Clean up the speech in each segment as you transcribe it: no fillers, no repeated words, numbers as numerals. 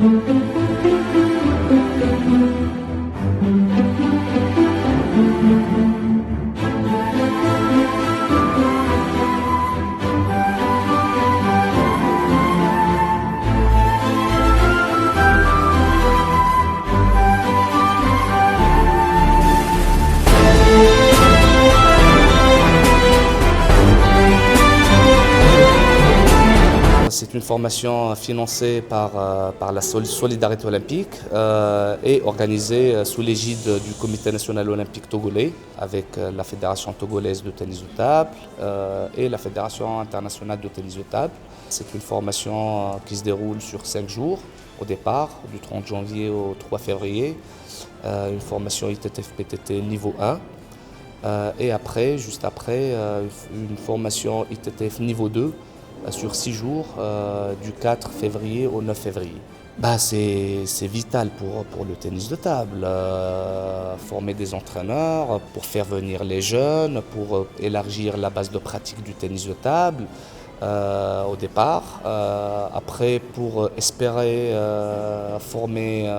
C'est une formation financée par la Solidarité olympique et organisée sous l'égide du Comité national olympique togolais avec la Fédération togolaise de tennis de table et la Fédération internationale de tennis de table. C'est une formation qui se déroule sur 5 jours au départ, du 30 janvier au 3 février. Une formation ITTF-PTT niveau 1. Et après, juste après, une formation ITTF niveau 2 sur 6 jours, du 4 février au 9 février. C'est vital pour le tennis de table, former des entraîneurs, pour faire venir les jeunes, pour élargir la base de pratique du tennis de table au départ. Après, pour espérer former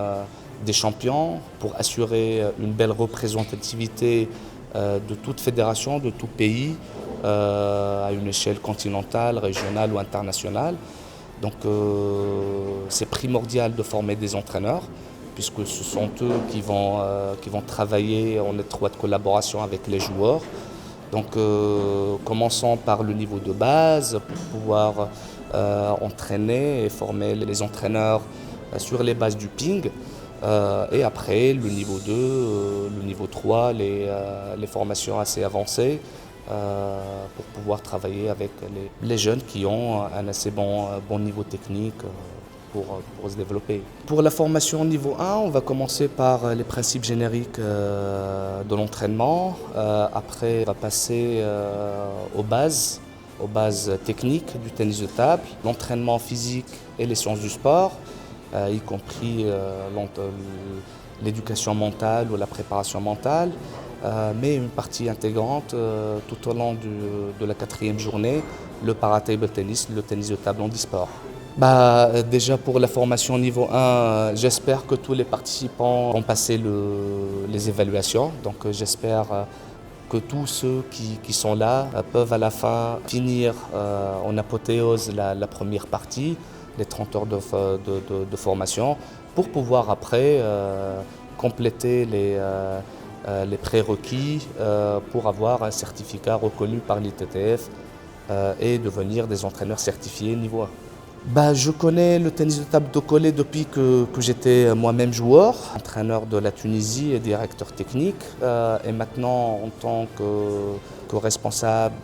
des champions, pour assurer une belle représentativité de toute fédération, de tout pays, à une échelle continentale, régionale ou internationale. Donc c'est primordial de former des entraîneurs puisque ce sont eux qui vont travailler en étroite collaboration avec les joueurs. Donc commençons par le niveau de base pour pouvoir entraîner et former les entraîneurs sur les bases du ping. Et après le niveau 2, le niveau 3, les formations assez avancées. Pour pouvoir travailler avec les jeunes qui ont un assez bon niveau technique pour se développer. Pour la formation niveau 1, on va commencer par les principes génériques de l'entraînement. Après, on va passer aux bases techniques du tennis de table, l'entraînement physique et les sciences du sport, y compris l'éducation mentale ou la préparation mentale. Mais une partie intégrante tout au long de la 4e journée, le para-table tennis, le tennis de table en e-sport. Déjà pour la formation niveau 1, j'espère que tous les participants vont passer les évaluations. Donc j'espère que tous ceux qui sont là peuvent à la fin finir en apothéose la première partie, les 30 heures de formation, pour pouvoir après compléter les prérequis pour avoir un certificat reconnu par l'ITTF et devenir des entraîneurs certifiés niveau 1. Je connais le tennis de table togolais depuis que j'étais moi-même joueur, entraîneur de la Tunisie et directeur technique. Et maintenant, en tant que responsable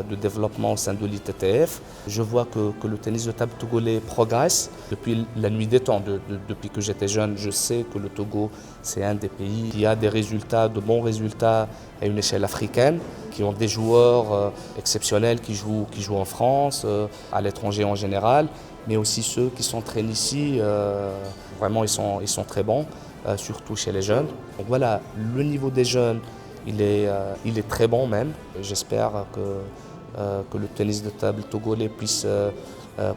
de développement au sein de l'ITTF, je vois que le tennis de table togolais progresse depuis la nuit des temps. Depuis que j'étais jeune, je sais que le Togo, c'est un des pays qui a des résultats, de bons résultats à une échelle africaine, qui ont des joueurs exceptionnels qui jouent en France, à l'étranger en général, mais aussi ceux qui s'entraînent ici, vraiment ils sont très bons, surtout chez les jeunes. Donc voilà, le niveau des jeunes, il est très bon même. J'espère que le tennis de table togolais puisse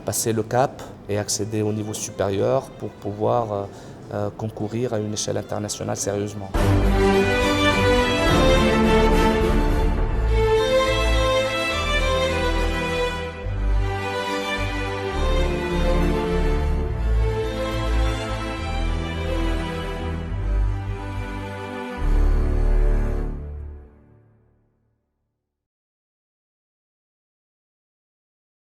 passer le cap et accéder au niveau supérieur pour pouvoir concourir à une échelle internationale sérieusement.